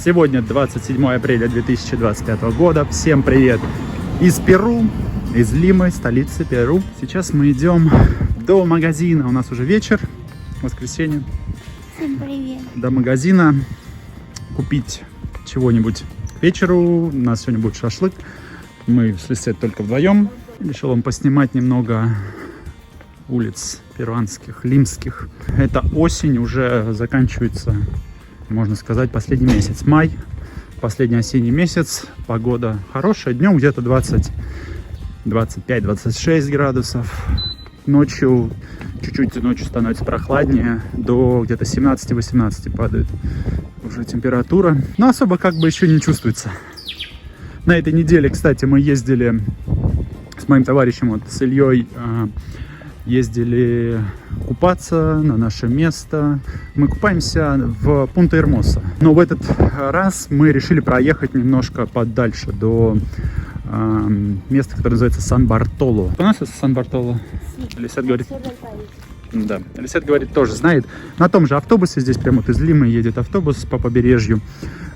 Сегодня 27 апреля 2025 года. Всем привет из Перу, из Лимы, столицы Перу. Сейчас мы идем до магазина. У нас уже вечер, воскресенье. Всем привет. До магазина купить чего-нибудь к вечеру. У нас сегодня будет шашлык. Мы с Лисет только вдвоем. Решил вам поснимать немного улиц перуанских, лимских. Это осень, уже заканчивается, можно сказать, последний месяц. Май, последний осенний месяц. Погода хорошая. Днем где-то 25-26 градусов. Ночью, чуть-чуть ночью становится прохладнее. До где-то 17-18 падает уже температура. Но особо как бы еще не чувствуется. На этой неделе, кстати, мы ездили с моим товарищем, вот, с Ильей, ездили купаться на наше место. Мы купаемся в Пунта-Эрмоса. Но в этот раз мы решили проехать немножко подальше, до места, которое называется Сан-Бартоло. У нас это Сан-Бартоло? Лисет говорит. Да, Лисет говорит, тоже знает. На том же автобусе, здесь прямо вот из Лимы едет автобус по побережью.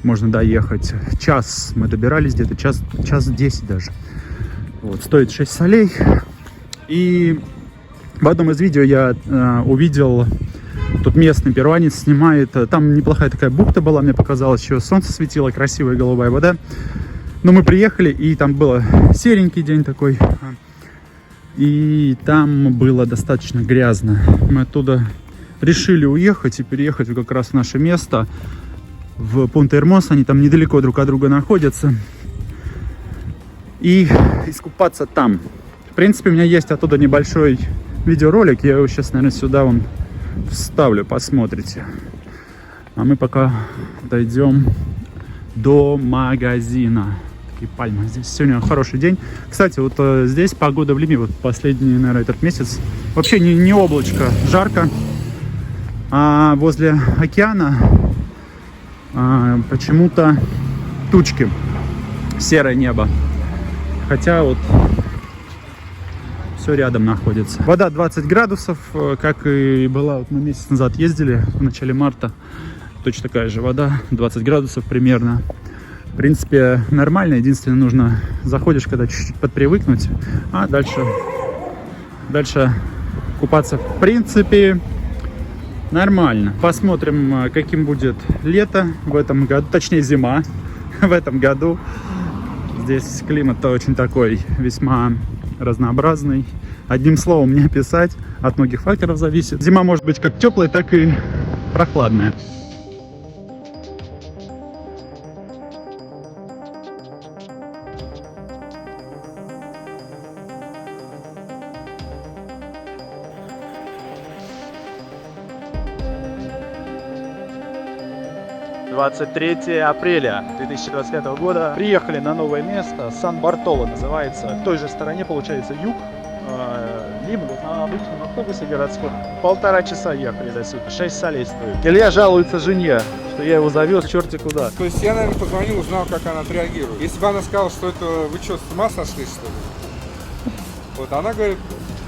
Можно доехать. Час мы добирались, где-то час 10 даже. Вот, стоит 6 солей. И в одном из видео я увидел, тут местный перуанец снимает, там неплохая такая бухта была, мне показалось, еще солнце светило, красивая голубая вода. Но мы приехали, и там был серенький день такой, и там было достаточно грязно. Мы оттуда решили уехать и переехать как раз в наше место, в Пунта-Эрмоса. Они там недалеко друг от друга находятся. И искупаться там. В принципе, у меня есть оттуда небольшой видеоролик, я его сейчас, наверное, сюда вам вставлю, посмотрите. А мы пока дойдем до магазина. Такие пальмы. Здесь сегодня хороший день. Кстати, вот здесь погода в Лиме, вот последний, наверное, этот месяц, вообще не облачко, жарко. А возле океана почему-то тучки, серое небо. Хотя вот все рядом находится. Вода 20 градусов, как и была, вот мы месяц назад ездили, в начале марта. Точно такая же вода, 20 градусов примерно. В принципе, нормально. Единственное, нужно, заходишь, когда чуть-чуть подпривыкнуть, а дальше купаться, в принципе, нормально. Посмотрим, каким будет лето в этом году, точнее зима в этом году. Здесь климат очень такой весьма разнообразный. Одним словом не описать, от многих факторов зависит. Зима может быть как теплая, так и прохладная. Апреля 2025 года. Приехали на новое место. Сан-Бартоло называется. В той же стороне, получается, юг Лимы. На обычном автобусе городском 1,5 часа ехали до сюда. 6 солей стоит. Илья жалуется жене, что я его завез черти куда. То есть я, наверное, позвонил, узнал, как она отреагирует. Если бы она сказала, что это вы что, с ума сошли, что ли? Вот она говорит,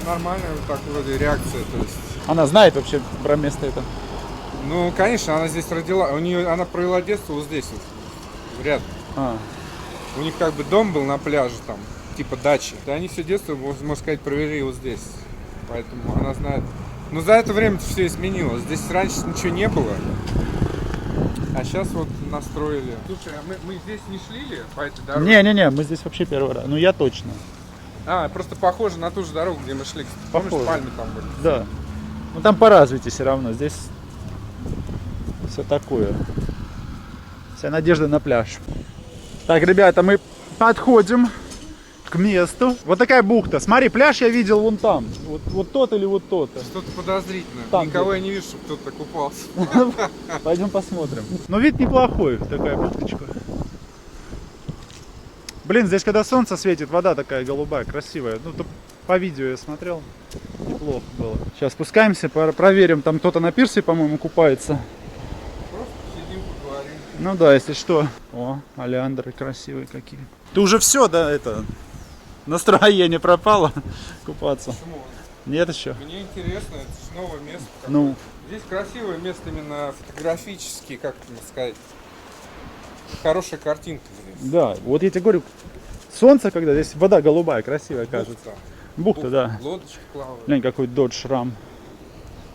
нормальная вот так вроде реакция. То есть... Она знает вообще про место это? Ну, конечно, она здесь родила. Она провела детство вот здесь вот, рядом. У них как бы дом был на пляже там, типа дачи. И они все детство, можно сказать, провели вот здесь. Поэтому она знает. Но за это время все изменилось. Здесь раньше ничего не было. А сейчас вот настроили. Слушай, а мы здесь не шли ли по этой дороге? Не, мы здесь вообще первый раз. Ну я точно. Просто похоже на ту же дорогу, где мы шли. Помнишь, пальмы там были? Да. Ну там по развитию все равно. Здесь все такое. Вся надежда на пляж. Так, ребята, мы подходим к месту. Вот такая бухта. Смотри, пляж я видел вон там. Вот тот или вот тот. Что-то подозрительно. Там Никого где? я не вижу, чтобы кто-то купался. Пойдем посмотрим. Но вид неплохой. Такая бухточка. Блин, здесь когда солнце светит, вода такая голубая, красивая. Ну, по видео я смотрел. Неплохо было. Сейчас спускаемся, проверим. Там кто-то на пирсе, по-моему, купается. Ну да, если что. О, олеандры красивые какие. Ты уже все, да, это настроение пропало купаться? Почему? Нет еще? Мне интересно, это же новое место. Ну. Здесь красивое место именно фотографически, как это сказать. хорошая картинка здесь. Да, вот я тебе говорю, солнце, когда здесь вода голубая, красивая кажется. Бухта. Бухта, да. Лодочки плавают. Глянь, какой Dodge Ram.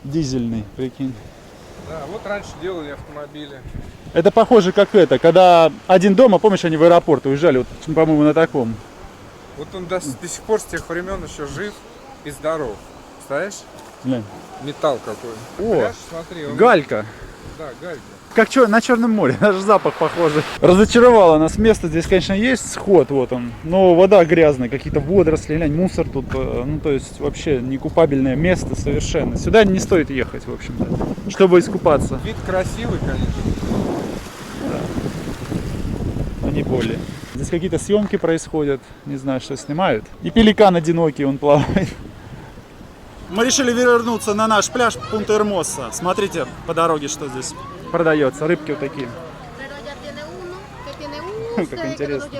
Дизельный, прикинь. Да, вот раньше делали автомобили. Это похоже как это, когда один дома, помнишь, они в аэропорт уезжали, вот, по-моему, на таком. Вот он до сих пор с тех времен еще жив и здоров. Представляешь? Глянь. Металл какой. О, Пляж, смотри, он... галька. Да, галька. Как на Черном море, даже запах похожий. Разочаровало нас место, здесь, конечно, есть сход, вот он, но вода грязная, какие-то водоросли, глянь, мусор тут, ну, то есть, вообще некупабельное место совершенно. Сюда не стоит ехать, в общем-то, чтобы искупаться. Вид красивый, конечно. А не более. Здесь какие-то съемки происходят, не знаю, что снимают. И пеликан одинокий, он плавает. Мы решили вернуться на наш пляж Пунта-Эрмоса. Смотрите по дороге, что здесь продается. Рыбки вот такие. Как интересно.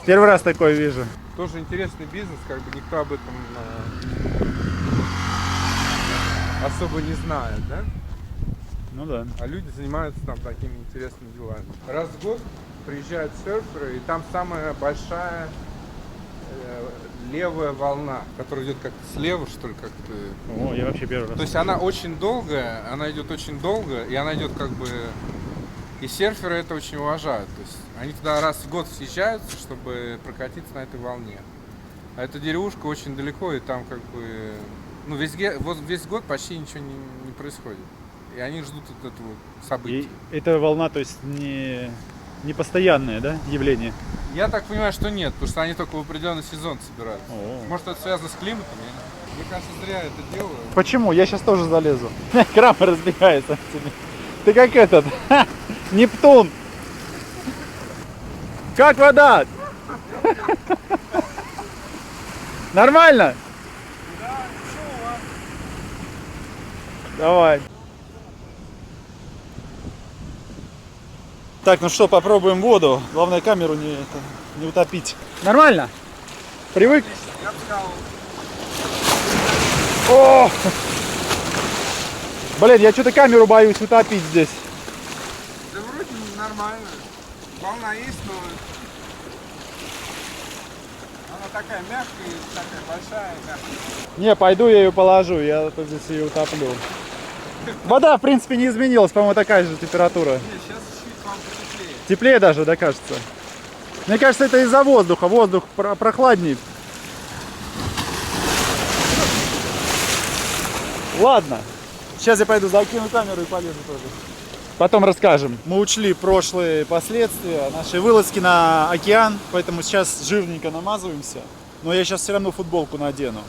Первый раз такое вижу. Тоже интересный бизнес, как бы никто об этом особо не знает, да? Ну да. А люди занимаются там такими интересными делами. Раз в год приезжают серферы, и там самая большая левая волна, которая идет как-то слева, что ли, как-то. О, я вообще первый раз. То есть она очень долгая, она идет очень долго, и она идет как бы. И серферы это очень уважают. То есть они туда раз в год съезжаются, чтобы прокатиться на этой волне. А эта деревушка очень далеко, и там как бы. Ну, весь год почти ничего не происходит. И они ждут вот этого события. И эта волна, то есть не постоянное, да, явление? Я так понимаю, что нет, потому что они только в определенный сезон собираются. О. Может, это связано с климатом? Мне кажется, зря это делаю. Почему? Я сейчас тоже залезу. Краб разбегается. Ты как этот, Нептун. Как вода? Нормально? Давай. Так, ну что, попробуем воду. Главное камеру не утопить. Нормально? Привык? Я бы сказал, О! Блин, я что-то камеру боюсь утопить здесь. да вроде нормально. Волна есть, но она такая мягкая, такая большая, мягкая. Не, пойду я ее положу, я тут здесь ее утоплю. Вода, в принципе, не изменилась, по-моему, такая же температура. Не, сейчас чуть-чуть вам потеплее. Теплее даже, да, кажется. Мне кажется, это из-за воздуха. Воздух прохладней. Ладно. Сейчас я пойду закину камеру и полезу тоже. Потом расскажем. Мы учли прошлые последствия нашей вылазки на океан, поэтому сейчас жирненько намазываемся. Но я сейчас все равно футболку надену.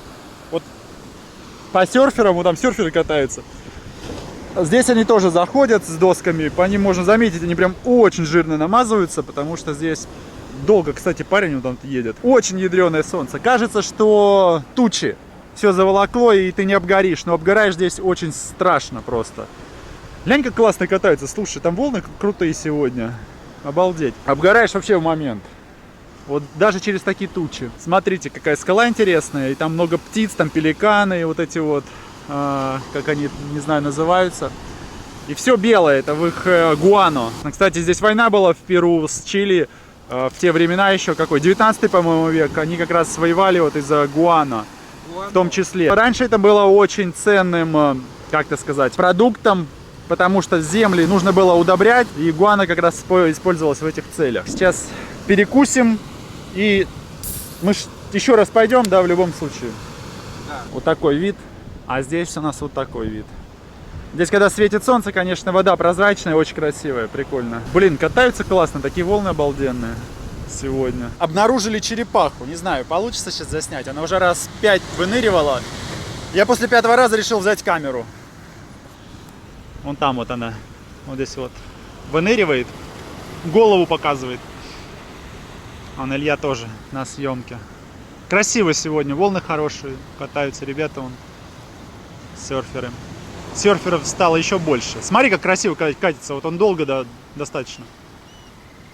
Вот по серферам, вот там серферы катаются. Здесь они тоже заходят с досками, по ним можно заметить, они прям очень жирно намазываются, потому что здесь долго, кстати, парень вот там едет. Очень ядреное солнце. Кажется, что тучи, все заволокло и ты не обгоришь, но обгораешь здесь очень страшно просто. Глянь, как классно катаются, слушай, там волны крутые сегодня, обалдеть. Обгораешь вообще в момент. Вот даже через такие тучи. Смотрите, какая скала интересная, и там много птиц, там пеликаны, и вот эти вот, как они, не знаю, называются. И все белое, это в их гуано. Кстати, здесь война была в Перу с Чили в те времена еще, какой, 19-й, по-моему, век. Они как раз воевали вот из-за гуано, в том числе. Раньше это было очень ценным, как это сказать, продуктом, потому что земли нужно было удобрять, и гуано как раз использовалась в этих целях. Сейчас перекусим, и мы еще раз пойдем, да, в любом случае. Да. Вот такой вид. А здесь у нас вот такой вид. Здесь, когда светит солнце, конечно, вода прозрачная, очень красивая, прикольно. Блин, катаются классно, такие волны обалденные сегодня. Обнаружили черепаху, не знаю, получится сейчас заснять. Она уже раз 5 выныривала. Я после 5-го раза решил взять камеру. Вон там вот она, вот здесь вот. Выныривает, голову показывает. Вон Илья тоже на съемке. Красиво сегодня, волны хорошие, катаются ребята, вон, серферы. Серферов стало еще больше. Смотри, как красиво катится, вот он долго, да, достаточно.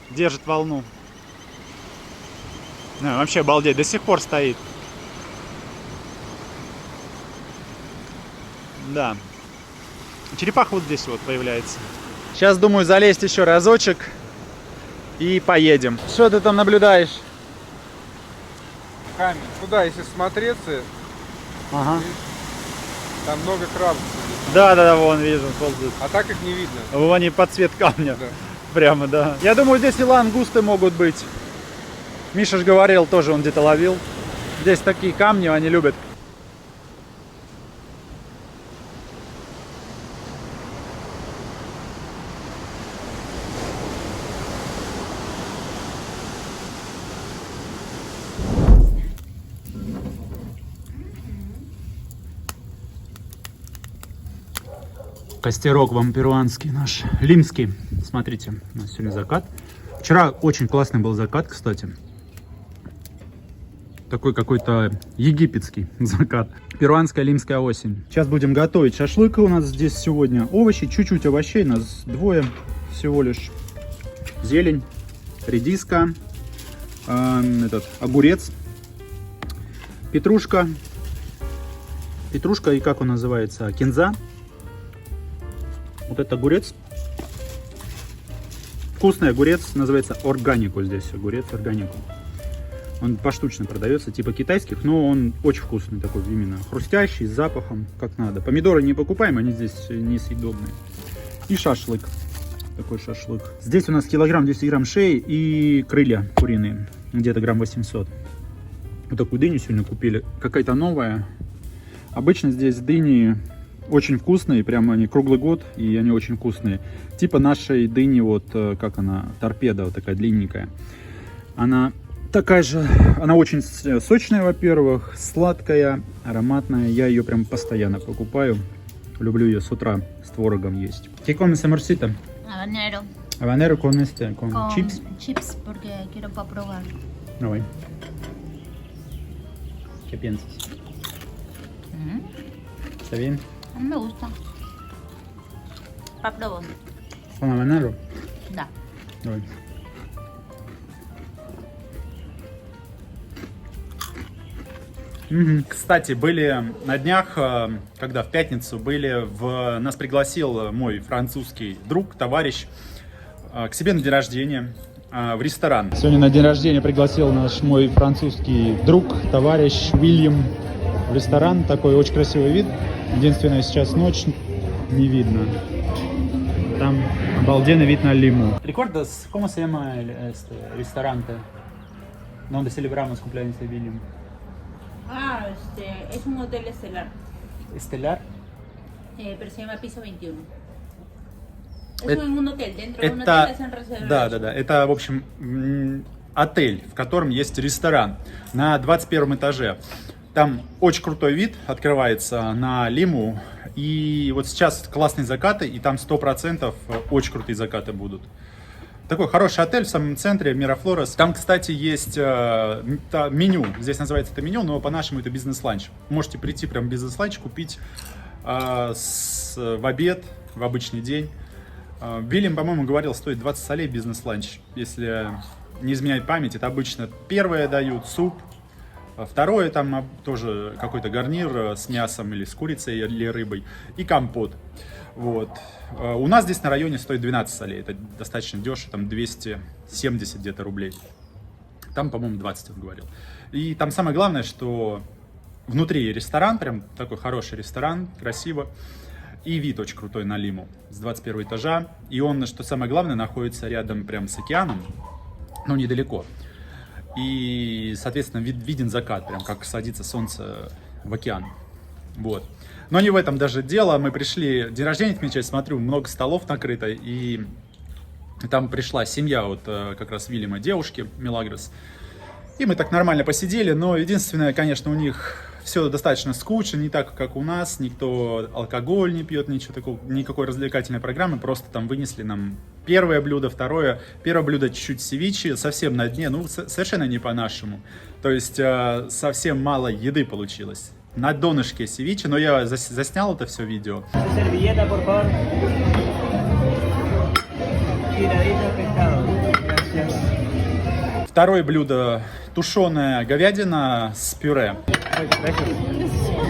Держит волну. Вообще обалдеть, до сих пор стоит. Да. Черепаха вот здесь вот появляется. Сейчас, думаю, залезть еще разочек и поедем. Что ты там наблюдаешь? Камень. Туда, если смотреться, Ага. там много крабов. Да, вон вижу, ползают. А так их не видно. Вон они под цвет камня. Да. Прямо, да. Я думаю, здесь и лангусты могут быть. Миша ж говорил, тоже он где-то ловил. Здесь такие камни, они любят. Костерок вам перуанский наш, лимский. Смотрите, у нас сегодня закат. Вчера очень классный был закат, кстати. Такой какой-то египетский закат. Перуанская лимская осень. Сейчас будем готовить шашлык. У нас здесь сегодня овощи, чуть-чуть овощей, нас двое всего лишь. Зелень, редиска, огурец, петрушка. Петрушка и как он называется? Кинза. Вот это огурец. Вкусный огурец, называется органику здесь. Огурец органику. Он поштучно продается, типа китайских, но он очень вкусный такой, именно хрустящий, с запахом, как надо. Помидоры не покупаем, они здесь несъедобные. И шашлык. Такой шашлык. Здесь у нас килограмм 200 грамм шеи и крылья куриные. Где-то грамм 800. Вот такую дыню сегодня купили. Какая-то новая. Обычно здесь дыни очень вкусные, прямо они круглый год, и они очень вкусные. Типа нашей дыни, вот как она, торпеда, вот такая длинненькая. Она такая же, она очень сочная, во-первых, сладкая, ароматная. Я ее прям постоянно покупаю. Люблю ее с утра с творогом есть. ¿Qué comes, amorcita? Habanero. Habanero con con Con chips. chips, porque quiero para probar. Давай. ¿Qué piensas? ¿Está bien? A mí me gusta. Para probar. Con habanero. Da. Давай. Кстати, были на днях, когда в пятницу были, нас пригласил мой французский друг, товарищ, к себе на день рождения в ресторан. Сегодня на день рождения пригласил мой французский друг, товарищ Уильям в ресторан. Такой очень красивый вид. Единственное, сейчас ночь, не видно. Там обалденный вид на Лиму. ¿Recuerdas cómo se llama este restaurante donde celebramos cumpleaños de William? Es un hotel estelar, Estelar. pero se llama Piso 21. Es Это- un hotel, dentro de un hotel hacen reservas. Да. Это, в общем, отель, в котором есть ресторан на 21 этаже. Там очень крутой вид открывается на Лиму. И вот сейчас классные закаты, и там 100% очень крутые закаты будут. Такой хороший отель в самом центре, Мирафлорес. Там, кстати, есть меню. Здесь называется это меню, но по-нашему это бизнес-ланч. Можете прийти прям бизнес-ланч, купить в обед, в обычный день. Вильям, по-моему, говорил, стоит 20 солей бизнес-ланч. Если не изменяет память, это обычно первое дают суп. Второе, там тоже какой-то гарнир с мясом или с курицей или рыбой. И компот. Вот. У нас здесь на районе стоит 12 солей. Это достаточно дешево, там 270 где-то рублей. Там, по-моему, 20 он говорил. И там самое главное, что внутри ресторан, прям такой хороший ресторан, красиво. И вид очень крутой на Лиму с 21 этажа. И он, что самое главное, находится рядом прям с океаном, но недалеко. И, соответственно, виден закат, прям как садится солнце в океан. Вот. Но не в этом даже дело. Мы пришли день рождения отмечать, смотрю, много столов накрыто. И там пришла семья вот как раз Вильяма, девушки, Милагрос. И мы так нормально посидели. Но единственное, конечно, у них все достаточно скучно, не так, как у нас. Никто алкоголь не пьет, ничего такого, никакой развлекательной программы. Просто там вынесли нам первое блюдо, второе. Первое блюдо чуть-чуть севичи, совсем на дне, ну, совершенно не по-нашему. То есть совсем мало еды получилось. На донышке севичи, но я заснял это все видео. Servilleta, por favor. Tiradito pescado. Gracias. Второе блюдо – тушеная говядина с пюре.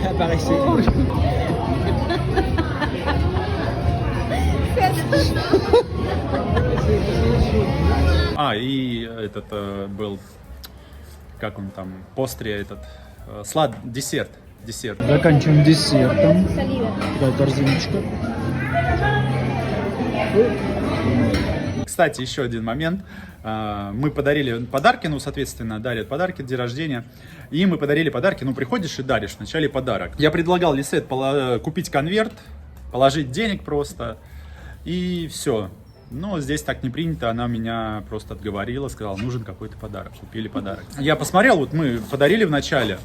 Aparece. И этот был, как он там, постре этот, десерт. Заканчиваем десертом. Такая корзиночка. Кстати, еще один момент. Мы подарили подарки, соответственно, дарят подарки, день рождения. И мы подарили подарки, приходишь и даришь вначале подарок. Я предлагал Лисет купить конверт, положить денег просто, и все. Но здесь так не принято, она меня просто отговорила, сказала, нужен какой-то подарок. Купили подарок. Я посмотрел, вот мы подарили вначале,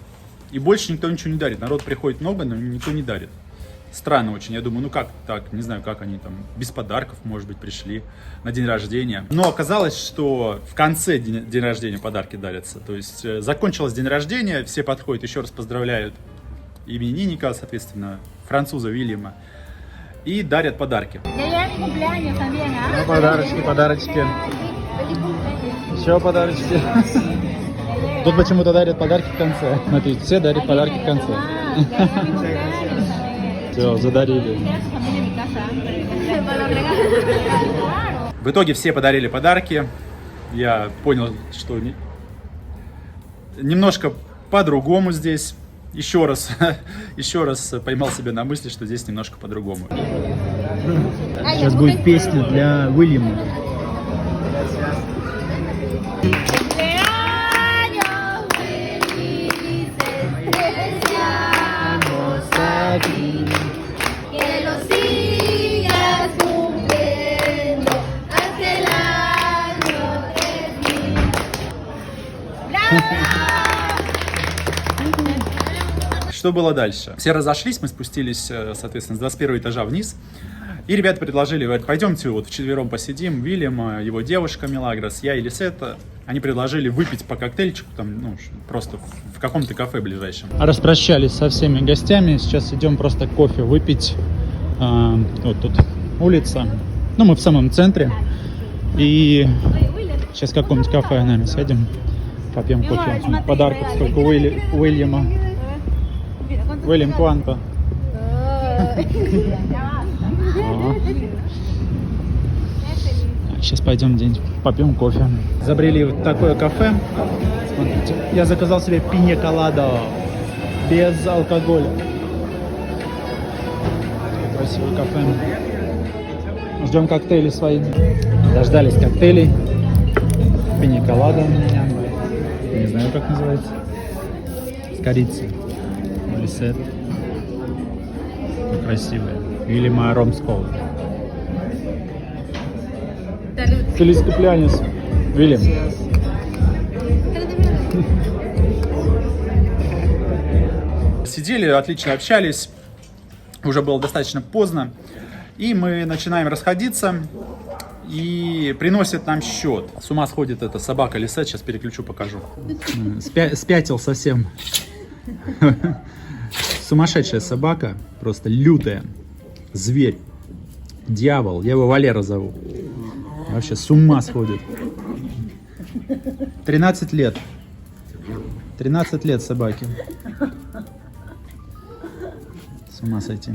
и больше никто ничего не дарит. Народ приходит много, но никто не дарит. Странно очень. Я думаю, как так? Не знаю, как они там без подарков, может быть, пришли на день рождения. Но оказалось, что в конце день рождения подарки дарятся. То есть закончилось день рождения, все подходят, еще раз поздравляют именинника, соответственно, француза Вильяма, и дарят подарки. Подарочки. Еще подарочки. Тут почему-то дарят подарки в конце. Смотрите, все дарят подарки в конце. Все, задарили. В итоге все подарили подарки. Я понял, что немножко по-другому здесь. Еще раз поймал себя на мысли, что здесь немножко по-другому. Сейчас будет песня для Уильяма. Что было дальше? Все разошлись, мы спустились, соответственно, с 21 этажа вниз. И ребята предложили, говорят, пойдемте вот вчетвером посидим. Вильям, его девушка Милагрос, я и Лисет. Они предложили выпить по коктейльчику, там, просто в каком-то кафе ближайшем. Распрощались со всеми гостями. Сейчас идем просто кофе выпить. Вот тут улица. Мы в самом центре. И сейчас в каком-нибудь кафе, наверное, сядем. Попьем кофе. Подарков столько Уильяма. Уильям Куанто. Сейчас пойдем где-нибудь попьем кофе. Забрели в такое кафе. Смотрите, я заказал себе пинья коладо без алкоголя. Красивое кафе. Ждем коктейли свои. Дождались коктейлей. Пинья коладо у меня. Не знаю, как называется. С корицей. Лисет. Красивая. Или ром с колой. Фелис куплянис. Вильям. Сидели, отлично общались. Уже было достаточно поздно. И мы начинаем расходиться. И приносят нам счет. С ума сходит эта собака Лисет. Сейчас переключу, покажу. Спятил совсем. Сумасшедшая собака. Просто лютая. Зверь. Дьявол. Я его Валера зову. Вообще с ума сходит. 13 лет. 13 лет собаке. С ума сойти.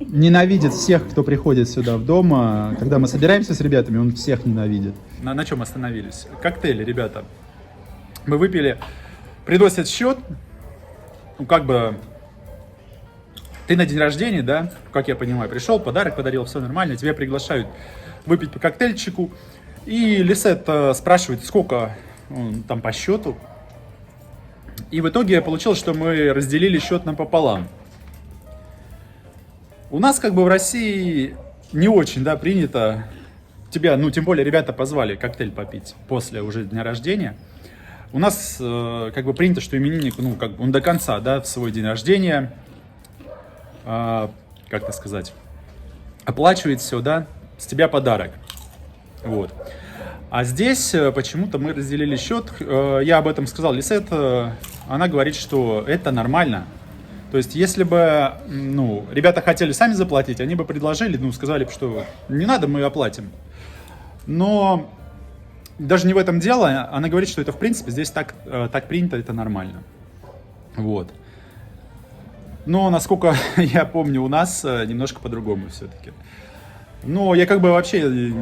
Ненавидит всех, кто приходит сюда в дом. Когда мы собираемся с ребятами, он всех ненавидит. На чем остановились? Коктейли, ребята. Мы выпили. Приносят счет. Ты на день рождения, да, как я понимаю, пришел, подарок подарил, все нормально, тебя приглашают выпить по коктейльчику. И Лисет спрашивает, сколько там по счету. И в итоге получилось, что мы разделили счет напополам. У нас в России не очень, да, принято. Тебя, тем более ребята позвали коктейль попить после уже дня рождения. У нас принято, что именинник, он до конца, да, в свой день рождения, оплачивает все, да, с тебя подарок. Вот. А здесь почему-то мы разделили счет. Я об этом сказал Лисет. Она говорит, что это нормально. То есть, если бы, ребята хотели сами заплатить, они бы предложили, сказали бы, что не надо, мы оплатим. Но даже не в этом дело. Она говорит, что это, в принципе, здесь так принято, это нормально. Вот. Но, насколько я помню, у нас немножко по-другому все-таки. Но я как бы вообще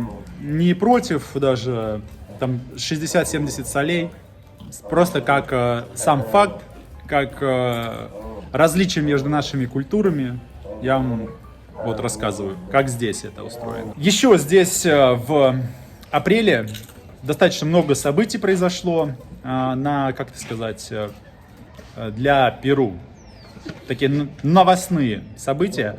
не против даже там 60-70 солей. Просто как сам факт, как различие между нашими культурами, я вам вот рассказываю, как здесь это устроено. Еще здесь в апреле достаточно много событий произошло на, как это сказать, для Перу. Такие новостные события.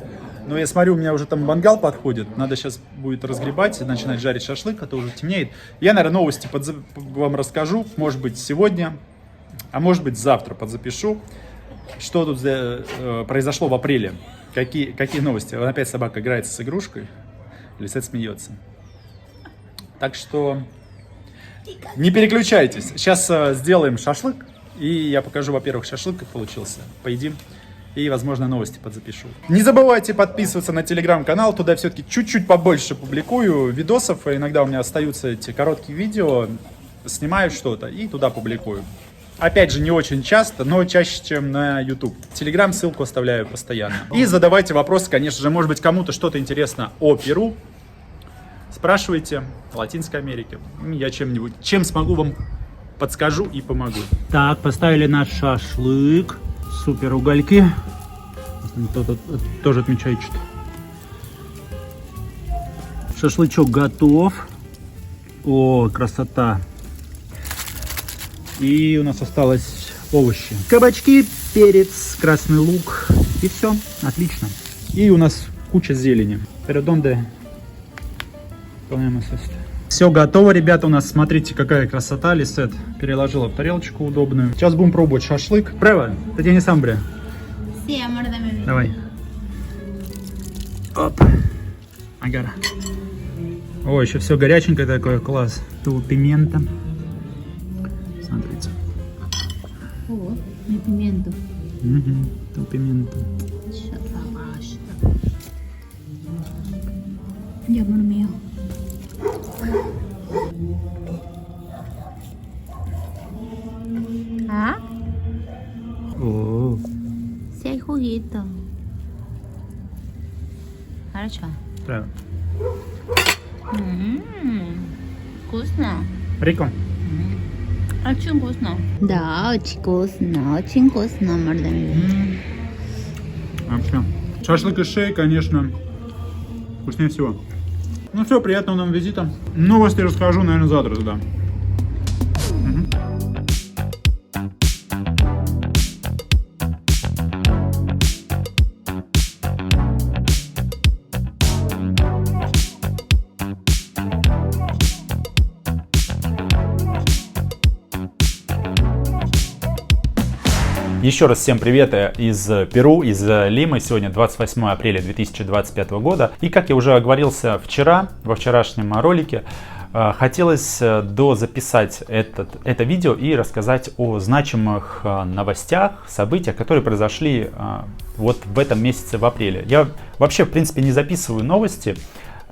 Но я смотрю, у меня уже там мангал подходит. Надо сейчас будет разгребать и начинать жарить шашлык, а то уже темнеет. Я, наверное, новости вам расскажу. Может быть, сегодня, а может быть, завтра подзапишу. Что тут произошло в апреле. Какие новости? Вот опять собака играется с игрушкой. Лисет смеется. Так что не переключайтесь. Сейчас сделаем шашлык. И я покажу, во-первых, шашлык, как получился. Поедим. И, возможно, новости подзапишу. Не забывайте подписываться на телеграм-канал. Туда все-таки чуть-чуть побольше публикую видосов. Иногда у меня остаются эти короткие видео. Снимаю что-то и туда публикую. Опять же, не очень часто, но чаще, чем на YouTube. Телеграм ссылку оставляю постоянно. И задавайте вопросы, конечно же. Может быть, кому-то что-то интересно о Перу. Спрашивайте. Латинской Америке. Я чем смогу, вам подскажу и помогу. Так, поставили наш шашлык. Супер угольки. Кто-то тоже отмечает что-то. Шашлычок готов. О, красота. И у нас осталось овощи. Кабачки, перец, красный лук. И все. Отлично. И у нас куча зелени. Передонде. Все готово, ребята, у нас. Смотрите, какая красота. Лисет переложила в тарелочку удобную. Сейчас будем пробовать шашлык. Право, ты не сам, бре. Sí, amor, dame mi. Давай. Оп. Агара. О, еще все горяченькое такое, класс. Тут пимента. Смотрите. Oh, mi pimiento. Угу, тут пимента. Y amor mío. ¿Ah? О, Sí hay juguito. Хорошо. да. Вкусно. Рико. Очень вкусно. Да, очень вкусно, amor de mi vida. Вообще. Шашлык из шеи, конечно, вкуснее всего. Ну все, приятного нам визита. Новости расскажу, наверное, завтра тогда. Еще раз всем привет из Перу, из Лимы. Сегодня 28 апреля 2025 года. И как я уже оговорился вчера, во вчерашнем ролике, хотелось дозаписать это видео и рассказать о значимых новостях, событиях, которые произошли вот в этом месяце, в апреле. Я вообще, в принципе, не записываю новости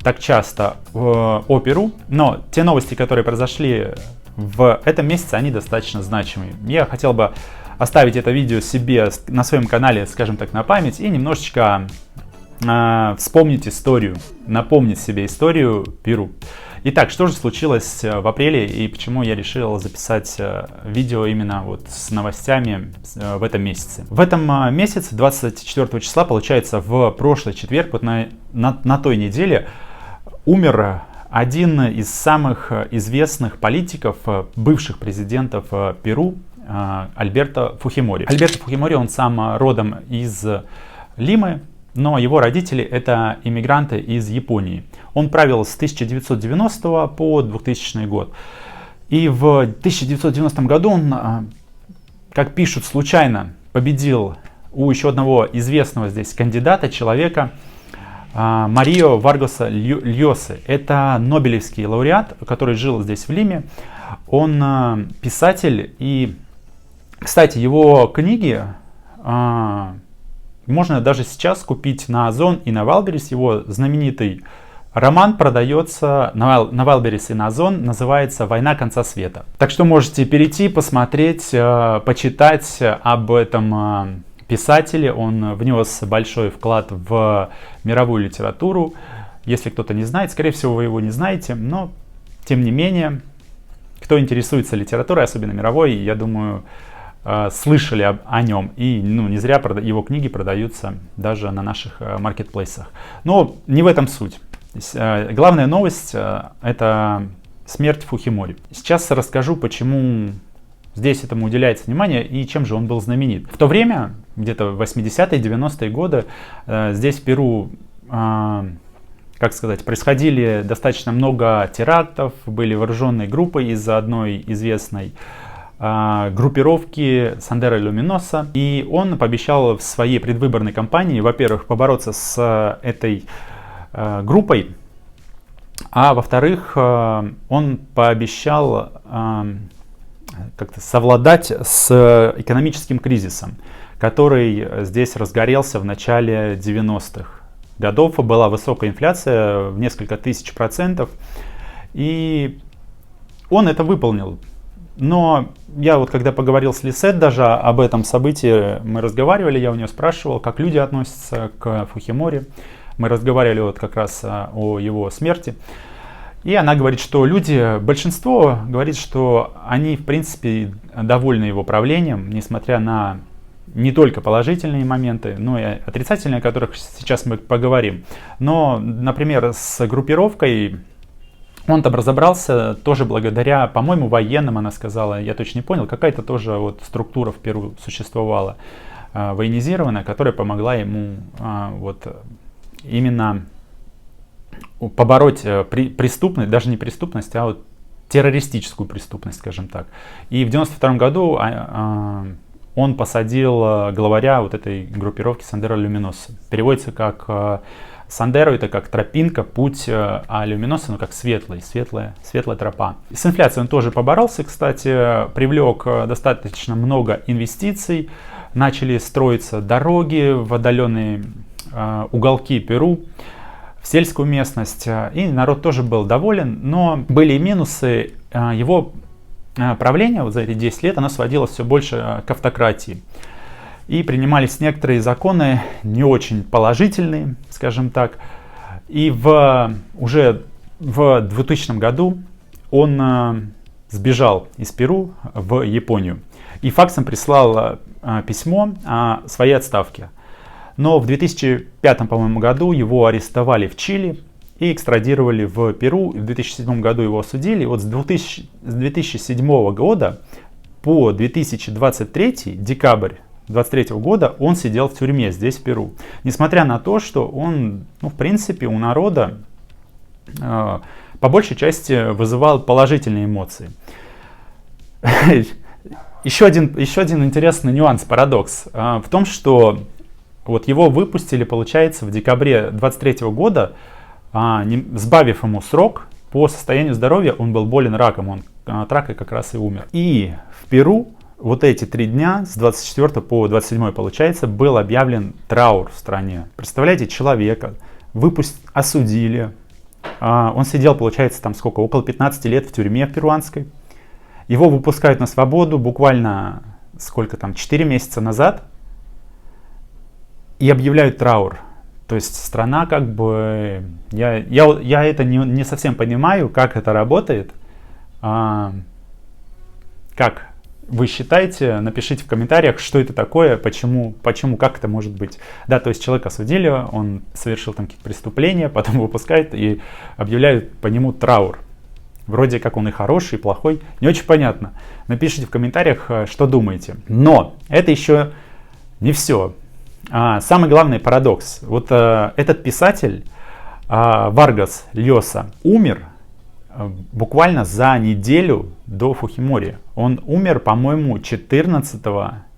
так часто о Перу, но те новости, которые произошли в этом месяце, они достаточно значимые. Я хотел бы оставить это видео себе на своем канале, скажем так, на память и немножечко вспомнить историю, напомнить себе историю Перу. Итак, что же случилось в апреле и почему я решил записать видео именно вот с новостями в этом месяце. В этом месяце, 24 числа, получается, в прошлый четверг, вот на той неделе, умер один из самых известных политиков, бывших президентов Перу, Альберто Фухимори. Альберто Фухимори, он сам родом из Лимы, но его родители это иммигранты из Японии. Он правил с 1990 по 2000 год. И в 1990 году он, как пишут, случайно победил у еще одного известного здесь кандидата, человека, Марио Варгаса Льосы. Это нобелевский лауреат, который жил здесь в Лиме. Он писатель, и, кстати, его книги можно даже сейчас купить на Озон и на Вайлдберрис. Его знаменитый роман продается на Вайлдберрис и на Озон, называется «Война конца света». Так что можете перейти, посмотреть, почитать об этом писатель, он внес большой вклад в мировую литературу. Если кто-то не знает, скорее всего, вы его не знаете, но тем не менее, кто интересуется литературой, особенно мировой, я думаю, слышали о нем. И не зря его книги продаются даже на наших маркетплейсах. Но не в этом суть. Главная новость — это смерть Фухимори. Сейчас расскажу, почему здесь этому уделяется внимание и чем же он был знаменит. В то время, где-то в 80-е, 90-е годы, здесь в Перу, как сказать, происходили достаточно много терактов, были вооруженные группы из-за одной известной группировки Сандеро Люминоса. И он пообещал в своей предвыборной кампании, во-первых, побороться с этой группой, а во-вторых, он пообещал как-то совладать с экономическим кризисом, который здесь разгорелся в начале 90-х годов. Была высокая инфляция в несколько тысяч %, и он это выполнил. Но я вот когда поговорил с Лисет даже об этом событии, мы разговаривали, я у нее спрашивал, как люди относятся к Фухимори. Мы разговаривали вот как раз о его смерти. И она говорит, что люди, большинство говорит, что они в принципе довольны его правлением, несмотря на не только положительные моменты, но и отрицательные, о которых сейчас мы поговорим. Но, например, с группировкой он там разобрался тоже благодаря, по-моему, военным, она сказала, я точно не понял, какая-то тоже вот структура в Перу существовала, военизированная, которая помогла ему вот именно побороть преступность, даже не преступность, а вот террористическую преступность, скажем так. И в 92 году он посадил главаря вот этой группировки Сандеро Люминоса. Переводится как Сандеро — это как тропинка, путь, а Люминоса — как светлая тропа. С инфляцией он тоже поборолся, кстати, привлек достаточно много инвестиций, начали строиться дороги в отдаленные уголки Перу, в сельскую местность, и народ тоже был доволен, но были и минусы. Его правление вот за эти 10 лет, оно сводилось все больше к автократии. И принимались некоторые законы не очень положительные, скажем так. И уже в 2000 году он сбежал из Перу в Японию и факсом прислал письмо о своей отставке. Но в 2005, по-моему, году его арестовали в Чили и экстрадировали в Перу. В 2007 году его осудили. И вот с 2007 года по 2023, декабрь 2023 года, он сидел в тюрьме здесь, в Перу. Несмотря на то, что он, в принципе, у народа по большей части вызывал положительные эмоции. Еще один интересный нюанс, парадокс в том, что вот его выпустили, получается, в декабре 23 года, сбавив ему срок. По состоянию здоровья он был болен раком, он от рака как раз и умер. И в Перу вот эти 3 дня, с 24 по 27, получается, был объявлен траур в стране. Представляете, человека осудили, он сидел, получается, там сколько, около 15 лет в тюрьме перуанской. Его выпускают на свободу буквально, 4 месяца назад. И объявляют траур. То есть страна как бы... Я это не совсем понимаю, как это работает. Как вы считаете? Напишите в комментариях, что это такое, почему, как это может быть. Да, то есть человека осудили, он совершил там какие-то преступления, потом выпускают и объявляют по нему траур. Вроде как он и хороший, и плохой. Не очень понятно. Напишите в комментариях, что думаете. Но это еще не все. Самый главный парадокс. Вот этот писатель Варгас Льоса умер буквально за неделю до Фухимори. Он умер, по-моему, 14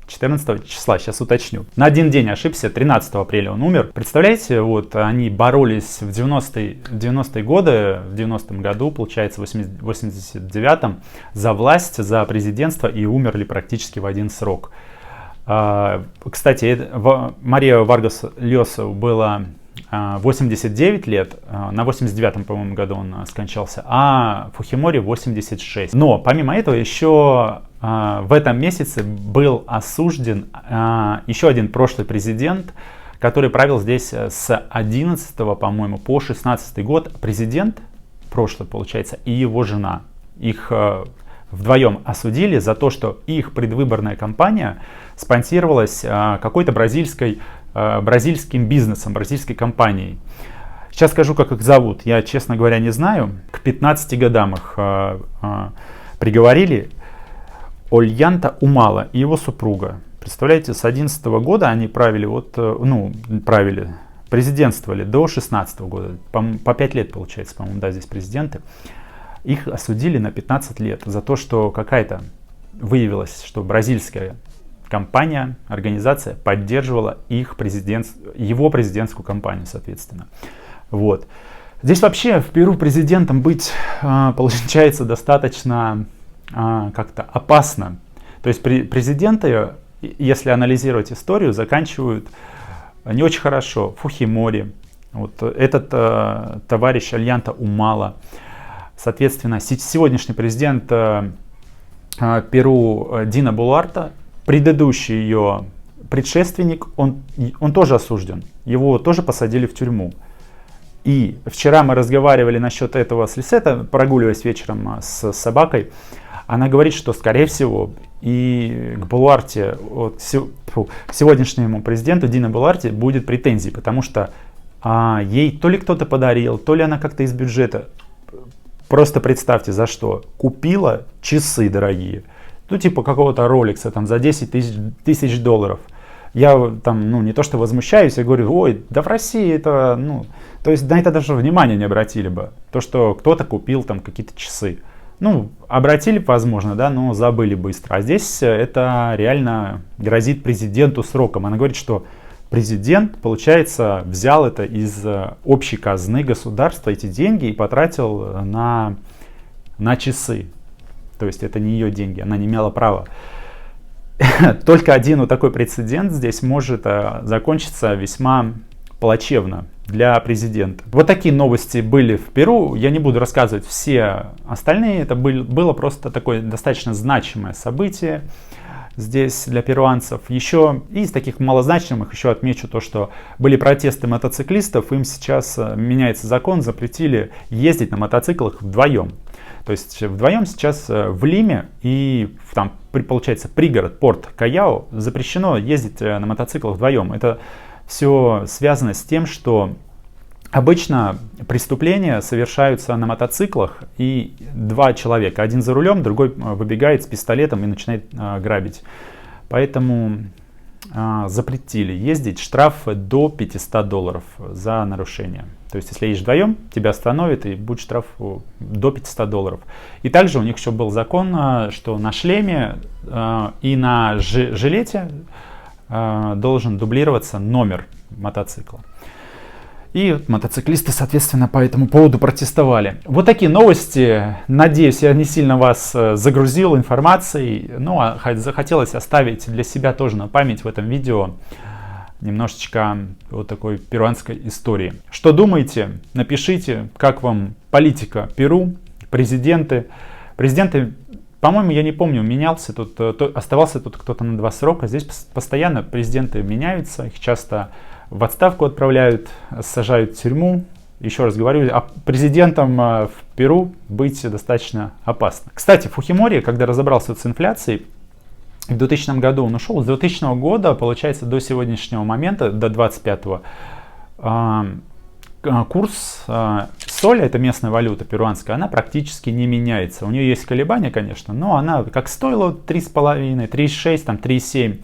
числа, сейчас уточню. На один день ошибся, 13 апреля он умер. Представляете, вот они боролись в 90-е годы, в 90-м году, получается, в 89-м, за власть, за президентство и умерли практически в один срок. Кстати, Мария Варгас Льоса было 89 лет, на 89-м, по-моему, году он скончался, а Фухимори 86. Но помимо этого еще в этом месяце был осужден еще один прошлый президент, который правил здесь с 11, по-моему, по 16 год. Президент прошлый, получается, и его жена. Их вдвоем осудили за то, что их предвыборная кампания спонсировалась какой-то бразильским бизнесом, бразильской компанией. Сейчас скажу, как их зовут. Я, честно говоря, не знаю. К 15 годам их приговорили. Ольянта Умала и его супруга. Представляете, с 11 года они президентствовали до 16 года. По 5 лет, получается, по-моему, да, здесь президенты. Их осудили на 15 лет за то, что выявилось, что бразильская компания, организация поддерживала его президентскую кампанию, соответственно. Вот. Здесь вообще в Перу президентом быть, получается, достаточно как-то опасно. То есть президенты, если анализировать историю, заканчивают не очень хорошо. Фухимори, вот этот товарищ Ольянта Умала. Соответственно, сегодняшний президент Перу Дина Боларте, предыдущий ее предшественник, он тоже осужден. Его тоже посадили в тюрьму. И вчера мы разговаривали насчет этого с Лисета, прогуливаясь вечером с собакой. Она говорит, что, скорее всего, и к Боларте, к сегодняшнему президенту Дина Боларте будет претензий, потому что ей то ли кто-то подарил, то ли она как-то из бюджета. Просто представьте, за что. Купила часы дорогие. Ну, типа какого-то Rolex там, за 10 тысяч долларов. Я там, не то что возмущаюсь, я говорю, ой, да в России это, то есть на это даже внимания не обратили бы. То, что кто-то купил там какие-то часы. Обратили, возможно, да, но забыли быстро. А здесь это реально грозит президенту сроком. Она говорит, что президент, получается, взял это из общей казны государства, эти деньги, и потратил на часы. То есть это не ее деньги, она не имела права. Только один вот такой прецедент здесь может закончиться весьма плачевно для президента. Вот такие новости были в Перу. Я не буду рассказывать все остальные. Это было просто такое достаточно значимое событие здесь для перуанцев. Еще из таких малозначимых еще отмечу то, что были протесты мотоциклистов. Им сейчас меняется закон, запретили ездить на мотоциклах вдвоем. То есть вдвоем сейчас в Лиме и там, получается, пригород, порт Каяо запрещено ездить на мотоциклах вдвоем. Это все связано с тем, что обычно преступления совершаются на мотоциклах, и два человека, один за рулем, другой выбегает с пистолетом и начинает грабить. Поэтому запретили ездить, штраф до $500 за нарушение. То есть, если едешь вдвоем, тебя остановят и будет штраф до $500. И также у них еще был закон, что на шлеме и на жилете должен дублироваться номер мотоцикла. И мотоциклисты, соответственно, по этому поводу протестовали. Вот такие новости. Надеюсь, я не сильно вас загрузил информацией. Но захотелось оставить для себя тоже на память в этом видео немножечко вот такой перуанской истории. Что думаете? Напишите, как вам политика Перу, президенты. Президенты, по-моему, я не помню, менялся тут, оставался тут кто-то на 2 срока. Здесь постоянно президенты меняются, их часто в отставку отправляют, сажают в тюрьму. Еще раз говорю, президентом в Перу быть достаточно опасно. Кстати, Фухимори, когда разобрался с инфляцией, в 2000 году он ушел. С 2000 года, получается, до сегодняшнего момента, до 25-го, курс соли, это местная валюта перуанская, она практически не меняется. У нее есть колебания, конечно, но она как стоила 3,5, 3,6, там 3,7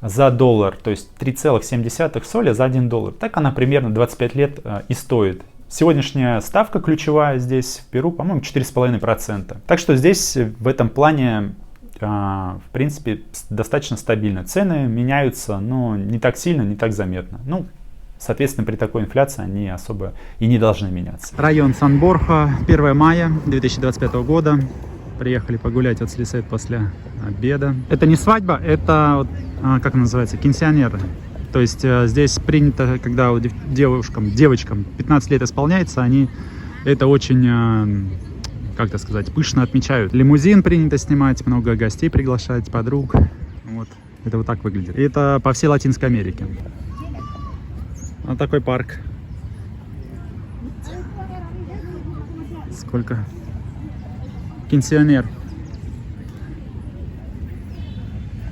за доллар, то есть 3,7 соли за $1. Так она примерно 25 лет и стоит. Сегодняшняя ставка ключевая здесь в Перу, по-моему, 4,5%. Так что здесь в этом плане, в принципе, достаточно стабильно. Цены меняются, но не так сильно, не так заметно. Соответственно, при такой инфляции они особо и не должны меняться. Район Сан-Борхо, 1 мая 2025 года. Приехали погулять от Слисет после обеда. Это не свадьба, это, как называется, кинсионеры. То есть здесь принято, когда девочкам 15 лет исполняется, это очень, как это сказать, пышно отмечают. Лимузин принято снимать, много гостей приглашать, подруг. Вот. Это вот так выглядит. И это по всей Латинской Америке. Вот такой парк. Сколько? Пенсионер.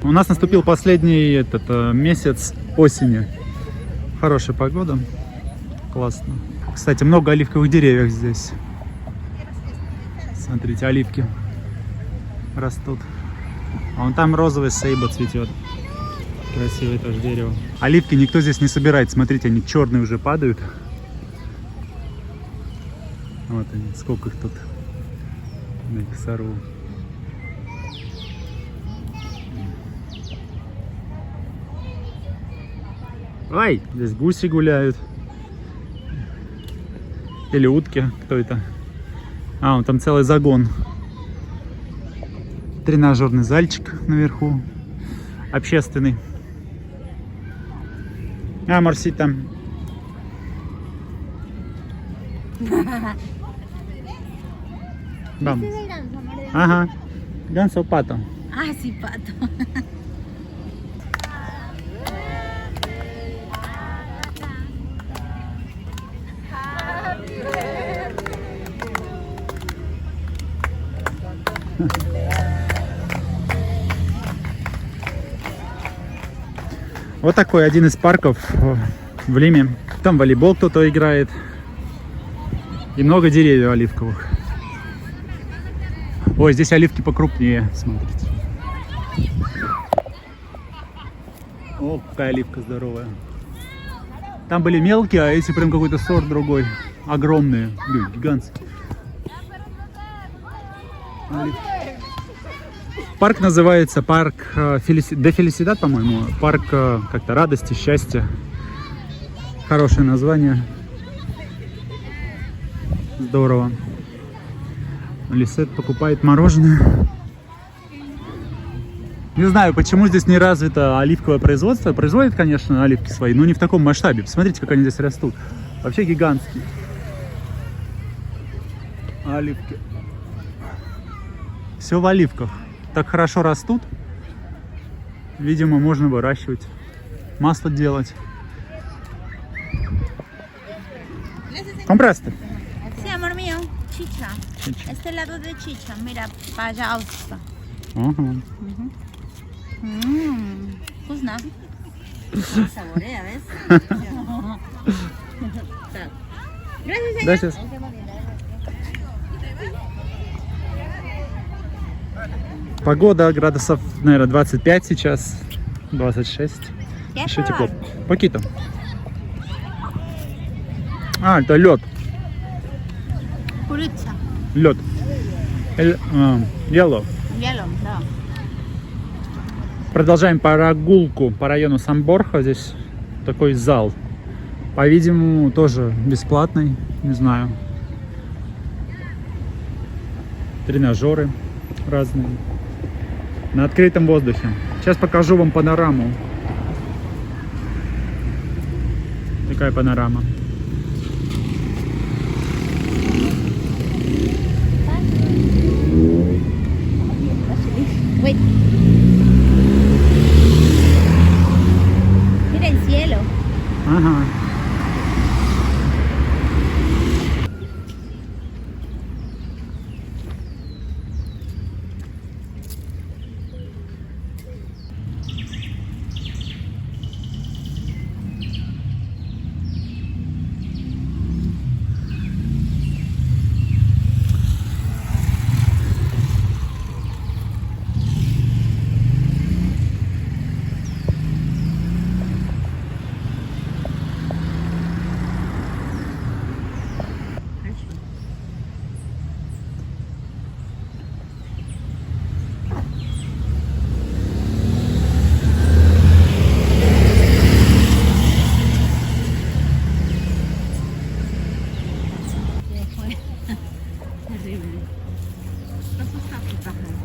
У нас наступил последний месяц осени. Хорошая погода. Классно. Кстати, много оливковых деревьев здесь. Смотрите, оливки растут. А вон там розовый сейба цветет. Красивое тоже дерево. Оливки никто здесь не собирает. Смотрите, они черные уже падают. Вот они, сколько их тут. Я их сорву. Ай, здесь гуси гуляют. Или утки, кто это? А, вон там целый загон. Тренажерный зальчик наверху. Общественный. А, Марсита. Vamos. Ajá. Ganso pato. Ah, sí, pato. Вот такой один из парков в Лиме. Там волейбол кто-то играет. И много деревьев оливковых. Ой, здесь оливки покрупнее, смотрите. О, какая оливка здоровая. Там были мелкие, а эти прям какой-то сорт другой. Огромные, гигантские. Оливки. Парк называется парк де Фелисидад, по-моему. Парк как-то радости, счастья. Хорошее название. Здорово. Лисет покупает мороженое. Не знаю, почему здесь не развито оливковое производство. Производят, конечно, оливки свои, но не в таком масштабе. Посмотрите, как они здесь растут. Вообще гигантские. Оливки. Все в оливках. Так хорошо растут. Видимо, можно выращивать. Масло делать. Compraste. Sí, amor mío, chicha. Chicha. Este lado de chicha, mira, пожалуйста. Ага. Вкусно. Saborea, ¿ves? Gracias. Погода градусов, наверное, 25 сейчас, 26. Еще тепло. Покито. А, это лед. Курица. Лед. Yellow. Yellow, да. Продолжаем прогулку по району Сан-Борхо. Здесь такой зал. По-видимому, тоже бесплатный. Не знаю. Тренажеры разные. На открытом воздухе. Сейчас покажу вам панораму. Такая панорама. Wait. Mira el cielo. Ага.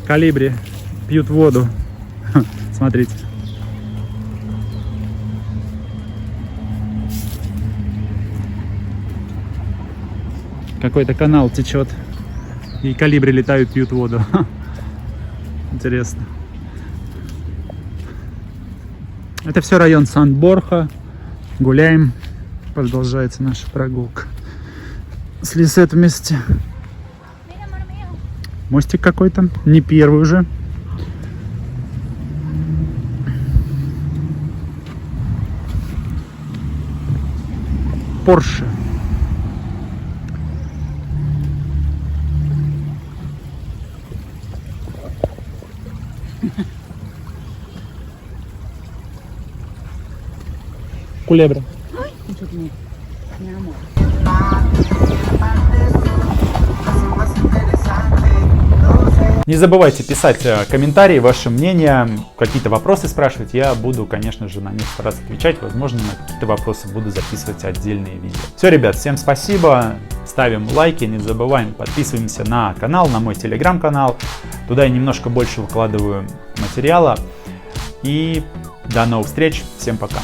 Колибри пьют воду. Смотрите. Какой-то канал течет И колибри летают, пьют воду. Интересно. Это все район Сан-Борха. Гуляем. Продолжается наша прогулка. С Лисет вместе. Мостик какой-то. Не первый уже. Порше. Кулебра. Mi amor. Не забывайте писать комментарии, ваше мнение, какие-то вопросы спрашивать. Я буду, конечно же, на них стараться отвечать. Возможно, на какие-то вопросы буду записывать отдельные видео. Все, ребят, всем спасибо. Ставим лайки, не забываем, подписываемся на канал, на мой телеграм-канал. Туда я немножко больше выкладываю материала. И до новых встреч. Всем пока.